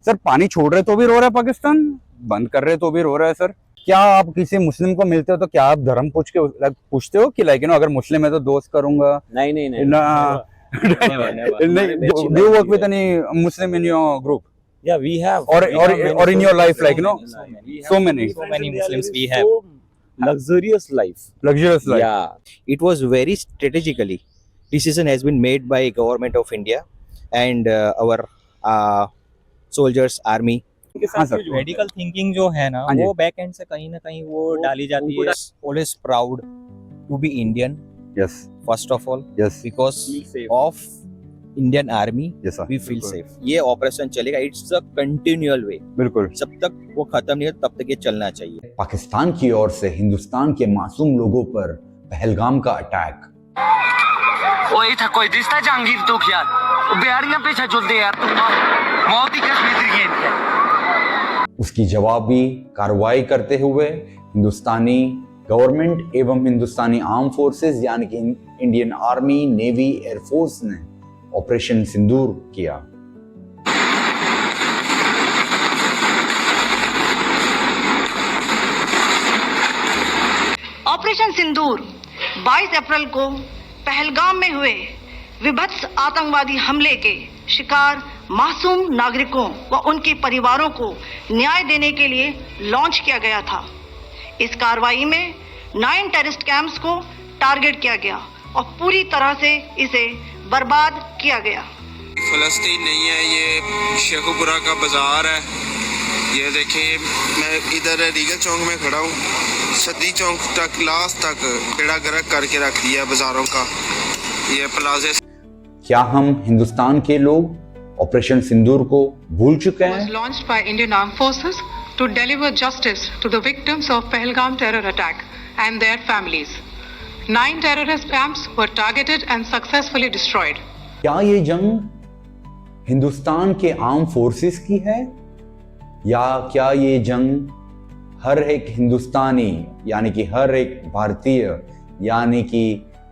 Sir पानी छोड़ रहे तो भी रो रहा है पाकिस्तान, बंद कर रहे तो भी रो रहा है सर। क्या आप किसी मुस्लिम को मिलते हो तो क्या आप धर्म पूछते हो कि लाइक अगर मुस्लिम है तो दोस्त करूंगा? नहीं नहीं नहीं ना never, never. do you work with any Muslim in your group Yeah, we have. or We have many, or in your life, so like many. so many So many Muslims we have. Luxurious life. luxurious life? Yeah, it was very strategically. Decision has been made by government of India and our soldiers, army. हाँ sir. Medical thinking जो है ना हाँ जी। वो back and से कहीं ना कहीं वो डाली जाती है। Always proud to be Indian. Yes, First of all, yes, because of Indian Army, yes sir, we feel safe. ये ऑपरेशन चलेगा. It's a continual way. बिल्कुल। जब तक वो खत्म नहीं हो तब तक ये चलना चाहिए. पाकिस्तान की ओर से हिंदुस्तान के मासूम लोगों पर पहलगाम का अटैक। ओए था कोई दिसता जहांगीर तो क्या बिहारियां पीछे चलते यार तुम मौत ही कश्मीर की उसकी जवाबी कार्रवाई करते हुए हिंदुस्तानी गवर्नमेंट एवं हिंदुस्तानी आर्म फोर्सेस यानी कि इंडियन आर्मी, नेवी, एयरफोर्स ने ऑपरेशन सिंदूर किया। ऑपरेशन सिंदूर 22 अप्रैल को पहलगाम में हुए विभत्स आतंकवादी हमले के शिकार मासूम नागरिकों व उनके परिवारों को न्याय देने के लिए लॉन्च किया गया था। इस कार्रवाई में 9 टेररिस्ट कैंप्स को टारगेट किया गया और पूरी तरह से इसे बर्बाद किया गया। फलस्तीन नहीं है, ये शेखुपुरा का बाजार है। ये देखिए मैं इधर रीगल चौक में खड़ा हूँ, सदी चौक तक लास्ट तक बेड़ा गर्क करके रख दिया बाजारों का ये प्लाजे। क्या हम हिंदुस्तान के लोग ऑपरेशन सिंदूर को भूल चुके हैं? Was launched by Indian Armed Forces to deliver justice to the victims of Pahalgam terror attack and their families. 9 terrorist camps were targeted and successfully destroyed. क्या ये जंग हिंदुस्तान के आर्म फोर्सेस की है या क्या ये जंग हर एक हिंदुस्तानी यानी कि हर एक भारतीय यानी कि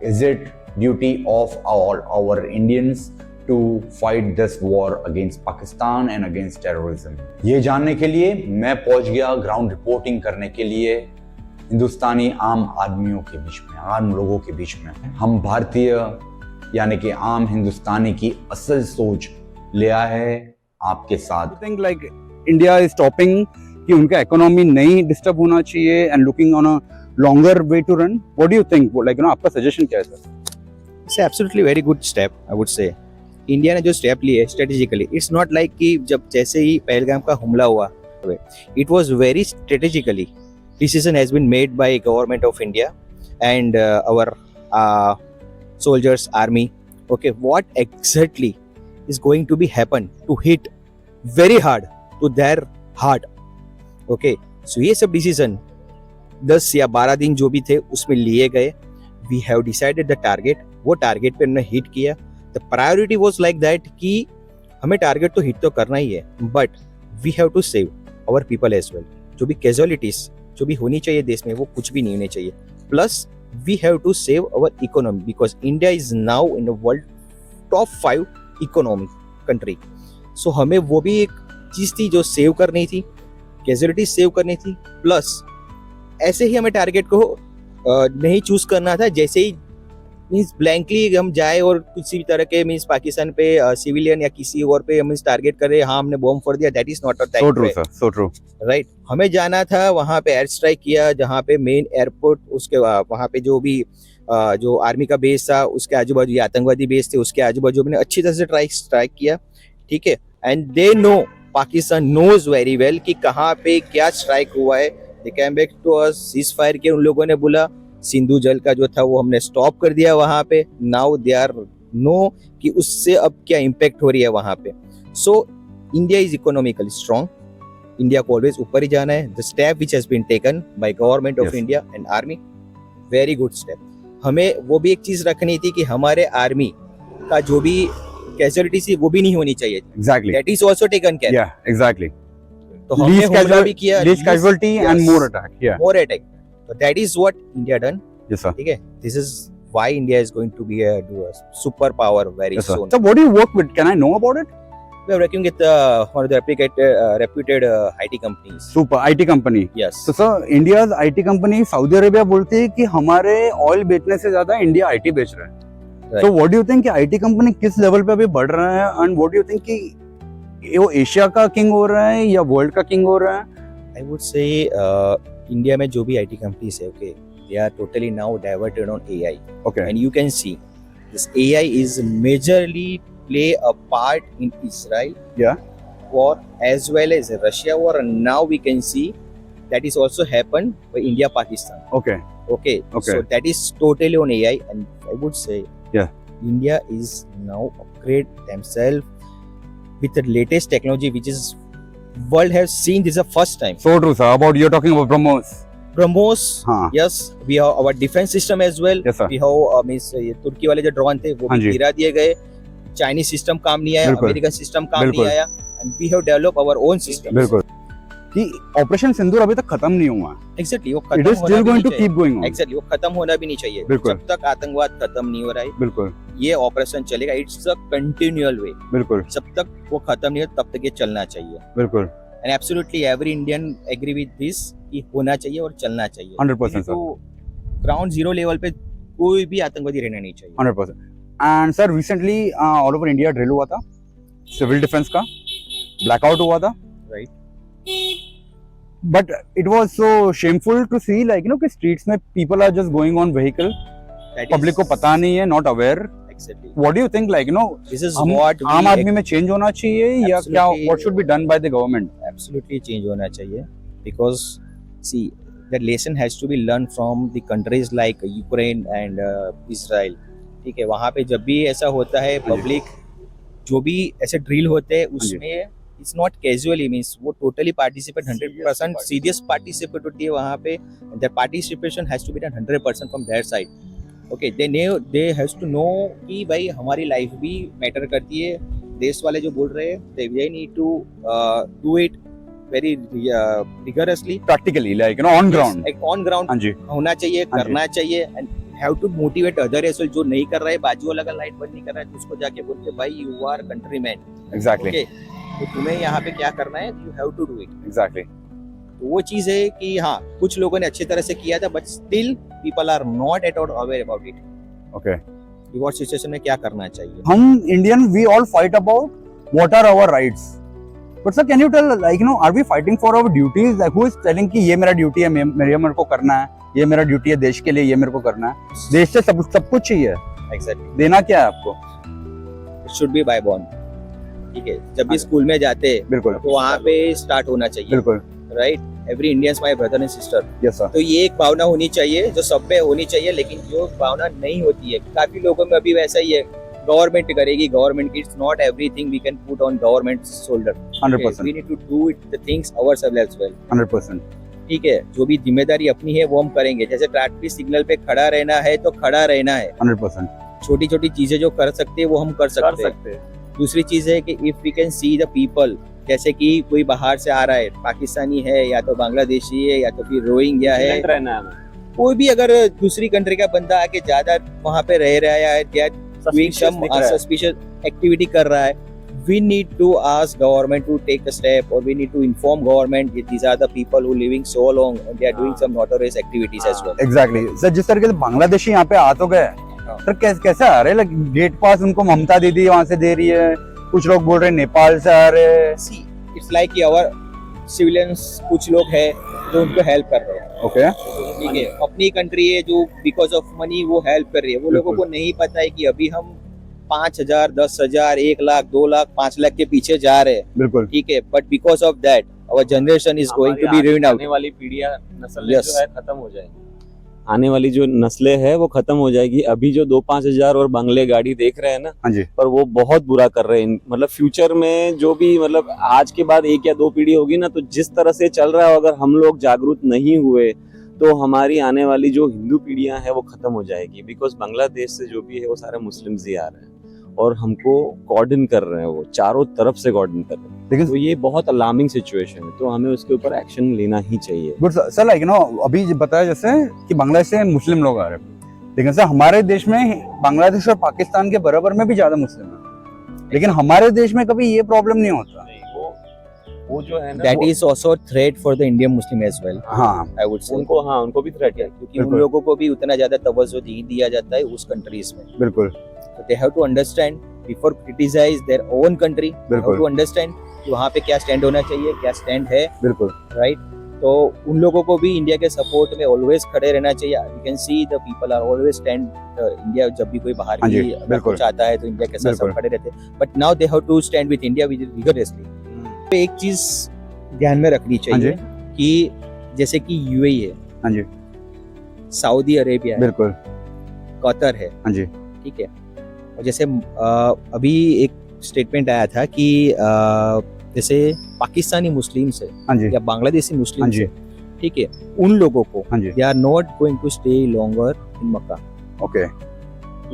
is it duty of all our Indians to fight this war against Pakistan and against terrorism? ये जानने के लिए मैं पहुंच गया ग्राउंड रिपोर्टिंग करने के लिए हिंदुस्तानी आम आदमियों के बीच में, आम लोगों के बीच में। हम भारतीय यानी कि आम हिंदुस्तानी की असल सोच ले आए हैं आपके साथ। I think like India is stopping कि उनका इकोनॉमी नहीं डिस्टर्ब होना चाहिए and looking on a longer way to run. What do you think? Like आपका सजेशन क्या है sir? It's absolutely very good step, I would say. India ने जो स्टेप लिए स्ट्रेटेजिकली, इट्स नॉट लाइक कि जब जैसे ही पहलगाम का हमला हुआ, it was very strategically decision has been made by government of India and our soldiers, army. Okay, what exactly is going to be happen to hit very hard to their heart. Okay, so ये सब decision 10 या 12 दिन जो भी थे उसमें लिए गए. We have decided the target, वो टारगेट पे हमने हिट किया. The priority was like that कि हमें टारगेट तो हिट तो करना ही है, but we have to save our people as well. जो भी कैजुअलिटीज जो भी होनी चाहिए देश में वो कुछ भी नहीं होने चाहिए. Plus we have to save our economy because India is now in the world top 5 economy country. So हमें वो भी एक चीज थी जो सेव करनी थी, कैजुअलिटीज सेव करनी थी. प्लस ऐसे ही हमें टारगेट को नहीं चूज करना था जैसे ही मीन्स ब्लैंकली हम जाए और किसी भी तरह के मीन्स पाकिस्तान पे सिविलियन या किसी और पे मीन्स टारगेट करे, हाँ हमने बॉम्ब फोड़ दिया. That is not So true sir, so true. Right. हमें जाना था वहाँ पे एयर स्ट्राइक किया जहाँ पे मेन एयरपोर्ट, उसके वहाँ पे जो भी जो आर्मी का बेस था उसके आजू बाजू ये आतंकवादी बेस थे उसके आजू बाजू हमने अच्छी तरह से स्ट्राइक किया. ठीक है, and they know, Pakistan knows very well कि कहाँ पे क्या स्ट्राइक हुआ है. They came back to us, ceasefire किया उन लोगों ने, बोला सिंधु जल का जो था वो हमने स्टॉप कर दिया वहां पे. नाउ दे आर नो कि उससे अब क्या इम्पैक्ट हो रही है वहां पे. So India is economically strong. India को ऑलवेज ऊपर ही जाना है. The step which has been taken by government of India and army, very good step. हमें वो भी एक चीज रखनी थी कि हमारे आर्मी का जो भी कैजुअलिटी थी वो भी नहीं होनी चाहिए. Exactly. That is also taken care. Yeah, exactly. तो हमने हमला भी किया, least casualty and more attack. Yeah. more attack. So that is what India done. Yes sir. ठीक है, this is why India is going to be a superpower very Yes sir. soon. So what do you work with? Can I know about it? We are working with one of the reputed IT companies. Super IT company. Yes. तो sir India's IT company Saudi Arabia बोलती है कि हमारे oil बेचने से ज्यादा India IT बेच रहा है. Right. तो व्हाट डू यू थिंक कि आईटी कंपनी किस लेवल पे अभी बढ़ रहा है and what do you think कि वो एशिया का किंग हो रहा है या वर्ल्ड का किंग हो रहा है? I would say India में जो भी IT companies है, okay, they are totally now diverted on AI. Okay. And you can see this AI is majorly play a part in Israel Yeah. war as well as Russia war, and now we can see that is also happened by India Pakistan. Okay. Okay. Okay. So that is totally on AI, and I would say Yeah. India is now upgrade themselves with the latest technology which is world has seen this is the first time. So true sir. About you're talking about BrahMos. BrahMos, हाँ. yes, we have our defense system as well. Yes, sir. We have means ये तुर्की वाले जो drone थे वो हाँ भी जी. गिरा दिए गए. चाइनीज सिस्टम काम नहीं आया, बिल्कुल. अमेरिकन सिस्टम काम बिल्कुल. नहीं आया, and we have developed our own system. बिल्कुल. कि ऑपरेशन सिंदूर अभी तक खत्म नहीं हुआ. Exactly, वो It खत्म is होना still भी going नहीं to keep going चाहिए. on. Exactly, वो खत्म होना भी नहीं चाहिए. बिल्कुल. जब तक आतंकवाद खत्म नहीं हो रहा है, बिल्कुल. ये ऑपरेशन चलेगा. इट्स अ कंटिन्यूअल वे. बिल्कुल. जब तक वो खत्म नहीं हो तब तक ये चलना चाहिए. बिल्कुल. And absolutely every Indian agree with this कि होना चाहिए और चलना चाहिए. 100% सर. तो ग्राउंड जीरो लेवल पे कोई भी आतंकवादी रहना नहीं चाहिए. 100%. And sir recently all over India drill हुआ था सिविल डिफेंस का, ब्लैकआउट हुआ था. Right. But it was so shameful to see like you know कि स्ट्रीट्स में people are just going on vehicle. That public को is- पता नहीं है, not aware. Exactly. What do you think like you know This is what आम we आदमी में change होना चाहिए या क्या? Absolutely. What should be done by the government? absolutely change होना चाहिए because see that lesson has to be learned from the countries like Ukraine and Israel. ठीक है, वहाँ पे जब भी ऐसा होता है हाँ जी. पब्लिक जो भी ऐसे ड्रिल होते हैं उसमें इट्स नॉट कैजुअली मीन्स वो टोटली पार्टिसिपेट 100% सीरियस पार्टिसिपेट होती है वहाँ पे. That participation has to be done 100% from there side. Okay, they has to know कि भाई हमारी लाइफ भी मैटर करती है. देश वाले जो बोल रहे हैं they need to do it very rigorously, practically like you know on ground. एक ऑन ग्राउंड हाँ जी. होना चाहिए, हाँ जी. करना चाहिए. And have to motivate other as well. जो नहीं कर रहा है, बाजू वाला का लाइट बंद नहीं कर रहा है, तो उसको जाके बोलते भाई you are countryman. Exactly. Okay, तो तुम्हें यहाँ पे क्या करना है, you have to do it. Exactly. तो वो चीज है कि हाँ कुछ लोगों ने अच्छी तरह से किया था but still people are not at all aware about it. Okay. War situation में क्या करना चाहिए. हम Indian we all fight about what are our rights. But sir can you tell like you know are we fighting for our duties? Like who is telling कि ये मेरा duty है, मेरे को करना है, ये मेरा ड्यूटी है देश के लिए, ये मेरे को करना है. देश से सब कुछ चाहिए. एग्जैक्टली. देना क्या है आपको? It should be by born. ठीक है, जब भी स्कूल में जाते हैं बिल्कुल. तो वहाँ पे स्टार्ट होना चाहिए. बिल्कुल. Right. Every Indians my brother and sister. Yes sir. तो ये एक भावना होनी चाहिए जो सब पे होनी चाहिए, लेकिन जो भावना नहीं होती है काफी लोगों में अभी वैसा ही है. गवर्नमेंट करेगी, government it's not everything we can put on government shoulder. 100%. We need to do it the things ourselves as well. 100%. ठीक है, जो भी जिम्मेदारी अपनी है वो हम करेंगे. जैसे ट्रैफिक सिग्नल पे खड़ा रहना है तो खड़ा रहना है. 100%. छोटी छोटी चीजें जो कर सकते हैं वो हम कर सकते हैं. दूसरी चीज है कि if we can see the people, जैसे कि कोई बाहर से आ रहा है, पाकिस्तानी है या तो बांग्लादेशी है या तो फिर रोहिंग्या है, कोई भी अगर दूसरी कंट्री का बंदा आके ज्यादा वहाँ पे रह रहा है या सस्पिशियस एक्टिविटी कर रहा है, we need to ask government to take a step, or we need to inform government that these are the people who living so long and they are doing some notorious activities as well. Exactly. Sir जिस तरीके से बांग्लादेशी यहाँ पे आ तो गए sir, कैसे आ रहे? Like get पास उनको ममता दीदी वहाँ से दे रही है, कुछ लोग बोल रहे हैं नेपाल से आ रहे हैं. See, it's like कि our civilians कुछ लोग हैं जो उनको हेल्प कर रहे हैं. ओके. ठीक है, अपनी कंट्री है जो बिकॉज ऑफ मनी वो हेल्प कर रही है. वो लोगों को नहीं पता है कि अभी हम 5,000, 10,000, 1 लाख, 2 लाख, 5 लाख के पीछे जा रहे हैं. बिल्कुल. ठीक है, but because of that our generation is going to be ruined out. आने वाली पीढ़ियां, नस्लें Yes. जो है खत्म हो जाएंगी. आने वाली जो नस्लें है वो खत्म हो जाएगी. अभी जो 2-5 हजार और बंगले गाड़ी देख रहे हैं ना, हाँ जी. पर वो बहुत बुरा कर रहे हैं. मतलब फ्यूचर में जो भी, मतलब आज के बाद 1 या 2 पीढ़ी होगी ना, तो जिस तरह से चल रहा है, अगर हम लोग जागरूक नहीं हुए तो हमारी आने वाली जो हिंदू पीढ़ियां हैं वो खत्म हो जाएगी. बिकॉज बांग्लादेश से जो भी है वो सारे मुस्लिम्स ही आ रहे हैं और हमको गॉर्डन कर रहे हैं, वो चारों तरफ से गॉर्डन कर रहे हैं. लेकिन तो ये बहुत अलार्मिंग सिचुएशन है, तो हमें उसके ऊपर एक्शन लेना ही चाहिए. Good sir. Like you no अभी बताया जैसे कि बांग्लादेश से मुस्लिम लोग आ रहे हैं, लेकिन सर हमारे देश में बांग्लादेश और पाकिस्तान के बराबर में भी ज्यादा मुस्लिम है. लेकिन हमारे देश में कभी ये प्रॉब्लम नहीं होता। वो जो है ना That is also a threat for the Indian Muslim as well. हाँ I would say. उनको भी थ्रेट है, क्योंकि उन लोगों को भी उतना ज्यादा तवज्जो नहीं दिया जाता है उस कंट्रीज में। बिल्कुल So they have to understand before criticize their own country. They have बिल्कुल to understand कि वहाँ पे क्या स्टैंड होना चाहिए, क्या स्टैंड है, बिल्कुल राइट? तो उन लोगों को भी इंडिया के सपोर्ट में ऑलवेज खड़े रहना चाहिए। You can see the people are always stand India, जब भी कोई बाहर हाँ जी, की अगर बिल्कुल। कुछ आता है तो इंडिया के साथ सब बिल्कुल। खड़े रहते हैं। But now they have to stand with India vigorously. तो एक चीज ध्यान में रखनी चाहिए कि जैसे कि यूएई है, हाँ जी सऊदी अरेबिया है, बिल्कुल कतर है, हाँ जी ठीक है। और जैसे अभी एक स्टेटमेंट आया था कि जैसे पाकिस्तानी मुस्लिम्स है हाँ जी या बांग्लादेशी हाँ मुस्लिम्स जी है, ठीक है, उन लोगों को हाँ जी they are not going to stay longer in Mecca. Okay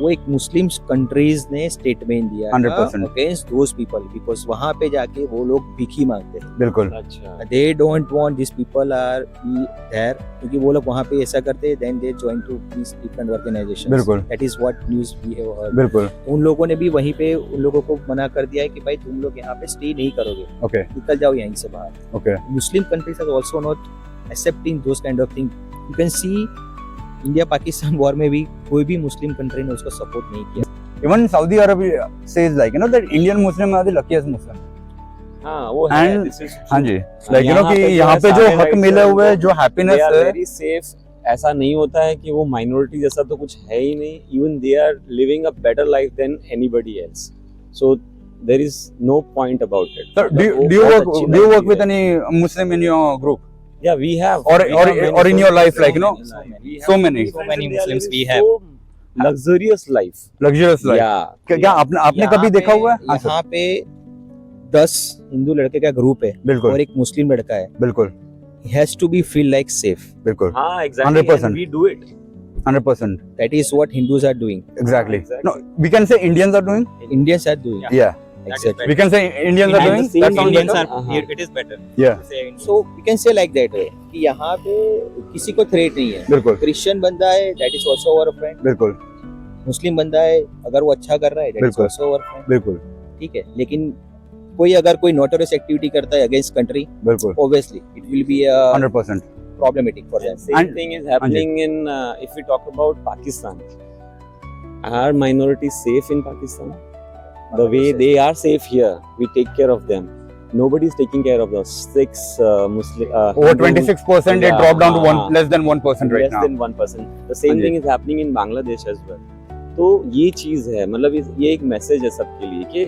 वो एक मुस्लिम कंट्रीज ने स्टेटमेंट दिया 100% अगेंस्ट दोज पीपल, बिकॉज वहां पे जाके वो लोग भिखी मांगते हैं। बिल्कुल अच्छा they don't want this people are be there, क्योंकि वो लोग वहां पे ऐसा करते हैं, then they join to this different organisations. बिल्कुल that is what news we have heard. बिल्कुल उन लोगों ने भी वहीं पे उन लोगों को मना कर दिया है कि भाई तुम लोग यहाँ पे स्टे नहीं करोगे, ओके निकल जाओ यहीं से बाहर। Okay Muslim countries are also not accepting those kind of thing. You can see India Pakistan war में भी कोई भी मुस्लिम कंट्री ने उसको सपोर्ट नहीं किया। Even Saudi Arabia says like you know that Indian Muslim are the luckiest Muslim। हाँ वो है, And- this is true। हाँ जी like you know यहाँ कि पे जो यहाँ है पे जो सारे हक rights मिले हैं, हुए हैं, जो they हैप्पीनेस are है, very safe। ऐसा नहीं होता है कि वो माइनॉरिटी जैसा तो कुछ है ही नहीं, even they are living a better life than anybody else, so there is no point about it. sir do you work with any Muslim in your group Yeah, we have or we have many or in your life friends, like you know we have so many So many friends and they are Muslims living we have। so luxurious life। luxurious life Yeah, क्या आपने आपने यहाँ कभी देखा पे- हुआ है? हाँ सर यहाँ पे 10 हिंदू लड़के का ग्रुप है बिल्कुल और एक मुस्लिम लड़का है, बिल्कुल he has to be feel like safe। बिल्कुल हाँ exactly 100%. and we do it। 100% That is what Hindus are doing, exactly Exactly. no we can say Indians are doing Indians are doing। yeah Exactly। we can say Indians are And doing the same that sounds Indians better are Uh-huh. it is better yeah to say Indians। So we can say like that कि यहाँ पे किसी को threat नहीं है। बिल्कुल Christian बंदा है, that is also our friend। बिल्कुल मुस्लिम बंदा है, अगर वो अच्छा कर रहा है, that is बिल्कुल। also our friend। बिल्कुल ठीक है, लेकिन कोई अगर कोई नोटोरियस एक्टिविटी करता है अगेंस्ट कंट्री, बिल्कुल obviously it will be 100% problematic for them। Same And- thing is happening in if we talk about Pakistan, are minorities safe in Pakistan? The way they are safe here, we take care of them. Nobody is taking care of the 6 Muslim over 26% it Yeah, dropped down to हाँ, one less than 1% right less now than 1%. The same हाँ जी। thing is happening in Bangladesh as well. तो ये चीज है, मतलब ये एक message है सबके लिए कि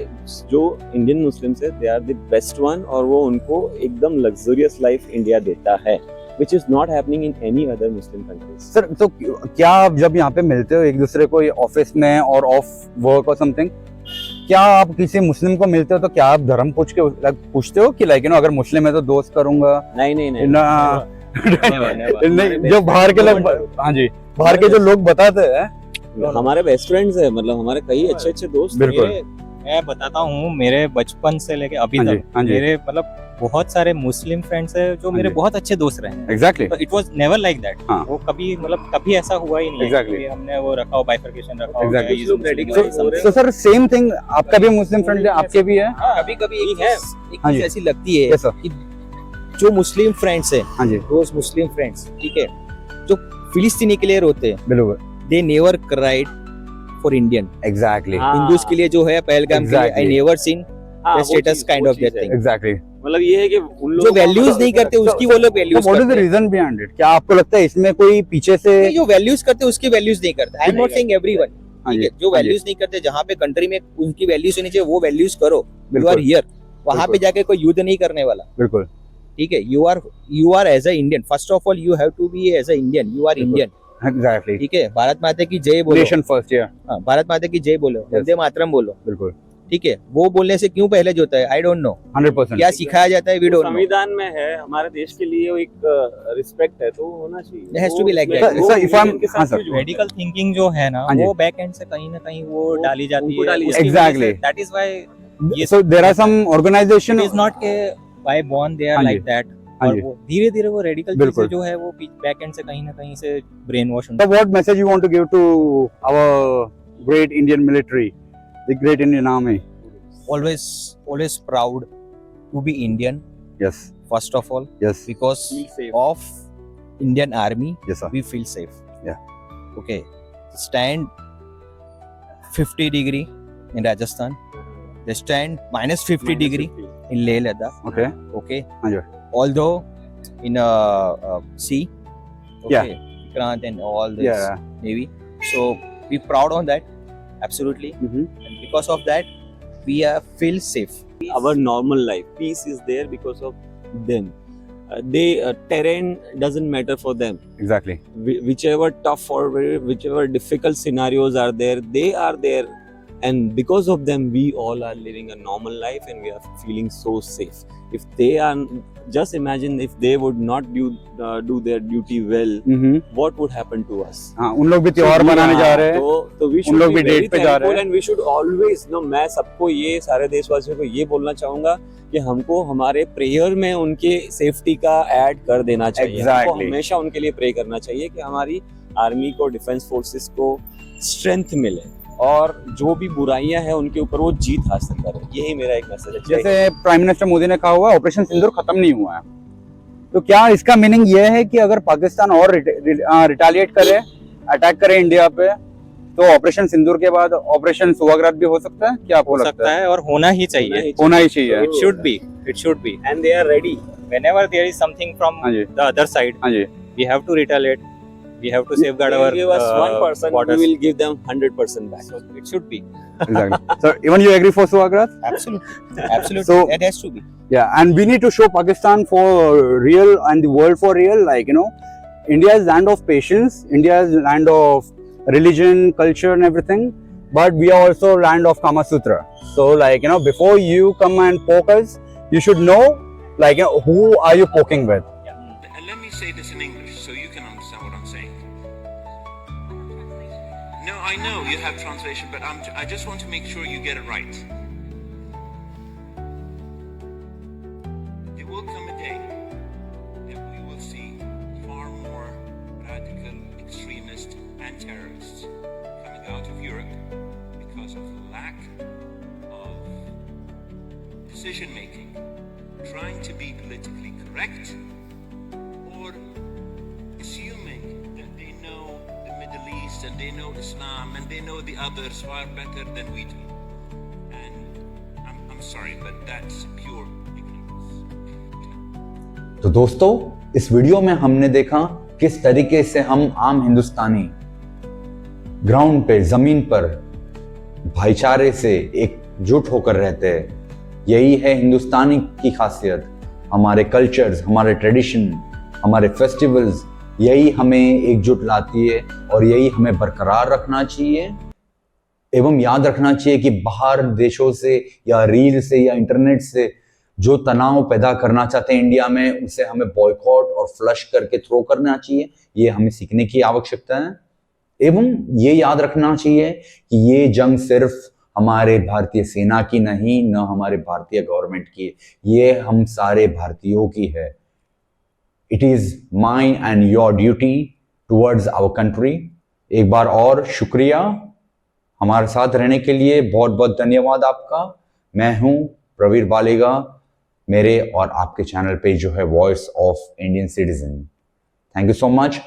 जो इंडियन मुस्लिम्स है they are the best one, और वो उनको एकदम लग्जरियस लाइफ इंडिया देता है, which is not happening in any other Muslim countries. Sir तो क्या आप जब यहाँ पे मिलते हो एक दूसरे को ऑफिस में और ऑफ वर्क और समथिंग, क्या आप किसी मुस्लिम को मिलते हो तो क्या आप धर्म पूछते हो कि लाइक यू नो अगर मुस्लिम है तो दोस्त करूंगा नहीं ना Never, never। नहीं जो बाहर के लोग हाँ जी बाहर के जो लोग बताते हैं हमारे बेस्ट फ्रेंड्स है, मतलब हमारे कई अच्छे अच्छे दोस्त हैं। बिल्कुल मैं बताता हूँ, मेरे बचपन से लेके अभी हाँ जी तक हाँ जी मेरे मतलब बहुत सारे मुस्लिम फ्रेंड्स हैं जो मेरे जी। बहुत अच्छे दोस्त रहे हैं। एग्जैक्टली तो it was never like that. हाँ। वो कभी मतलब कभी ऐसा हुआ ही नहीं है Exactly. कि हमने वो रखा हो बाइफरकेशन रखा हो Exactly. कि ये मुस्लिम है, ये तो सर सेम थिंग आपका भी मुस्लिम फ्रेंड है, आपके भी है कभी कभी एक है। हाँ चीज जी। ऐसी लगती है यस सर कि जो मुस्लिम फ्रेंड्स है, हाँ जी दोस्त मुस्लिम फ्रेंड्स, ठीक है, जो फिलिस्तीनी के लिए रोते हैं, बिल्कुल they never cried for Indian. Exactly Hindus के लिए जो है पहलगाम के लिए, आई Exactly. नेवर सीन हाँ, status kind of that thing। Exactly मतलब ये है कि उन जो लोगों का वैल्यूज मतलब- नहीं करते उसकी वो लोग वैल्यूज व्हाट इज द करते हैं। Reason behind it? क्या आपको लगता है इसमें कोई पीछे से नहीं, जो वैल्यूज करते हैं उसकी वैल्यूज नहीं करते। I am not saying everyone, हाँ ठीक जी है, जो हाँ जी, वैल्यूज नहीं करते, जहाँ पे कंट्री में उनकी वैल्यूज होनी चाहिए वो वैल्यूज करो। यू बिल्कुल। आर हियर, वहां पे बिल्कुल। जाके कोई युद्ध नहीं करने वाला, बिल्कुल ठीक है। You are as a Indian, first of all you have to be as a Indian, you are बिल्कुल। इंडियन, एग्जैक्टली ठीक है। भारत माता की जय बोलो, नेशन फर्स्ट या हाँ, भारत माता की जय बोलो, वंदे मातरम बोलो, बिल्कुल ठीक है। वो बोलने से क्यों पहले होता है, आई डोंट नो 100% क्या सिखाया जाता है, वी डोंट नो। संविधान में है, हमारे देश के लिए वो एक रिस्पेक्ट है, तो वो होना चाहिए। It has to be like वो- that. वो Sir, if I'm- union के साथ हाँ, sir. यूज होता है। रेडिकल थिंकिंग जो है ना हाँ जी। वो बैक एंड से कहीं ना कहीं वो डाली जाती उनको है। डाली उसकी जाती है। वजह से Exactly. that is why so there are some organization it is not के by born they are हाँ जी, like that। हाँ और जी। वो धीरे धीरे वो रेडिकल बिल्कुल। चीजें जो है वो बैक एंड से कहीं ना कहीं से brain wash so what message you want to give to our great Indian military, the great Indian army? always proud to be Indian. Yes. First of all, Yes. because Feel safe. of Indian Army, Yes, sir. we feel safe. Yeah. Okay. Stand 50 degree in Rajasthan. They stand minus 50 degree in Leh Ladakh. Okay. Okay. हाँ जी. Although in sea. Yeah. Okay. Vikrant and all this Yeah. Navy. So we proud on that. Absolutely. Mhm. And because of that, we feel safe. Our normal life, peace is there because of them. Terrain doesn't matter for them. Exactly. Whichever tough or whichever difficult scenarios are there, they are there, and because of them we all are living a normal life and we are feeling so safe. If they are, just imagine if they would not do their duty well, what would happen to us? हाँ, उन लोग भी त्योहार मनाने जा रहे हैं. तो we उन should लोग be भी very डेट पे जा रहे thankful हैं. and we should always, मैं सबको ये सारे देशवासियों को ये बोलना चाहूंगा कि हमको हमारे प्रेयर में उनके सेफ्टी का ऐड कर देना चाहिए. हमको Exactly. हमेशा उनके लिए प्रे करना चाहिए कि हमारी आर्मी को, डिफेंस फोर्सेस को स्ट्रेंथ मिले और जो भी बुराइयां हैं उनके ऊपर वो जीत हासिल करें. यही मेरा एक मैसेज है. जैसे प्राइम मिनिस्टर मोदी ने कहा हुआ ऑपरेशन सिंदूर खत्म नहीं हुआ है, तो क्या इसका मीनिंग ये है कि अगर पाकिस्तान और रिटालिएट करे, अटैक करे इंडिया पे, तो ऑपरेशन सिंदूर के बाद ऑपरेशन सुहागरात भी हो सकता है? क्या आपको हो लगता सकता है? है और होना ही चाहिए. होना ही चाहिए. It should be. It should be. and they are ready. Whenever there is something from हाँ जी. the other side, हाँ जी. we have to retaliate. We have to safeguard They our give us 1%, we borders. will give them 100% back. So it should be. Exactly. So even you agree for Suhagrat? Absolutely. Absolutely. So- that has to be. Yeah, and we need to show Pakistan for real and the world for real. Like, India is land of patience. India is land of religion, culture, and everything. But we are also land of Kama Sutra. So, before you come and poke us, you should know, who are you poking with? Let me say this in English so you can understand what I'm saying. No, I know you have translation, but I just want to make sure you get it right. There will come a day that we will see far more radical extremists and terrorists coming out of Europe because of the lack of decision making, trying to be politically correct, or assuming that they know the Middle East and they know Islam and they know the others far better than we do. And I'm sorry, but that's pure ignorance. तो दोस्तों, इस video में हमने देखा किस तरीके से हम आम हिंदुस्तानी ग्राउंड पे, जमीन पर भाईचारे से एकजुट होकर रहते हैं. यही है हिंदुस्तानी की खासियत. हमारे कल्चर्स, हमारे ट्रेडिशन, हमारे फेस्टिवल्स, यही हमें एकजुट लाती है और यही हमें बरकरार रखना चाहिए. एवं याद रखना चाहिए कि बाहर देशों से या रील से या इंटरनेट से जो तनाव पैदा करना चाहते हैं इंडिया में, उसे हमें बॉयकॉट और फ्लश करके थ्रो करना चाहिए. ये हमें सीखने की आवश्यकता है. एवं ये याद रखना चाहिए कि ये जंग सिर्फ हमारे भारतीय सेना की नहीं, न हमारे भारतीय गवर्नमेंट की, ये हम सारे भारतीयों की है. It is my and your duty towards our country. एक बार और शुक्रिया हमारे साथ रहने के लिए. बहुत बहुत धन्यवाद आपका. मैं हूं प्रवीर बालेगा, मेरे और आपके चैनल पे जो है voice of Indian citizen. Thank you so much.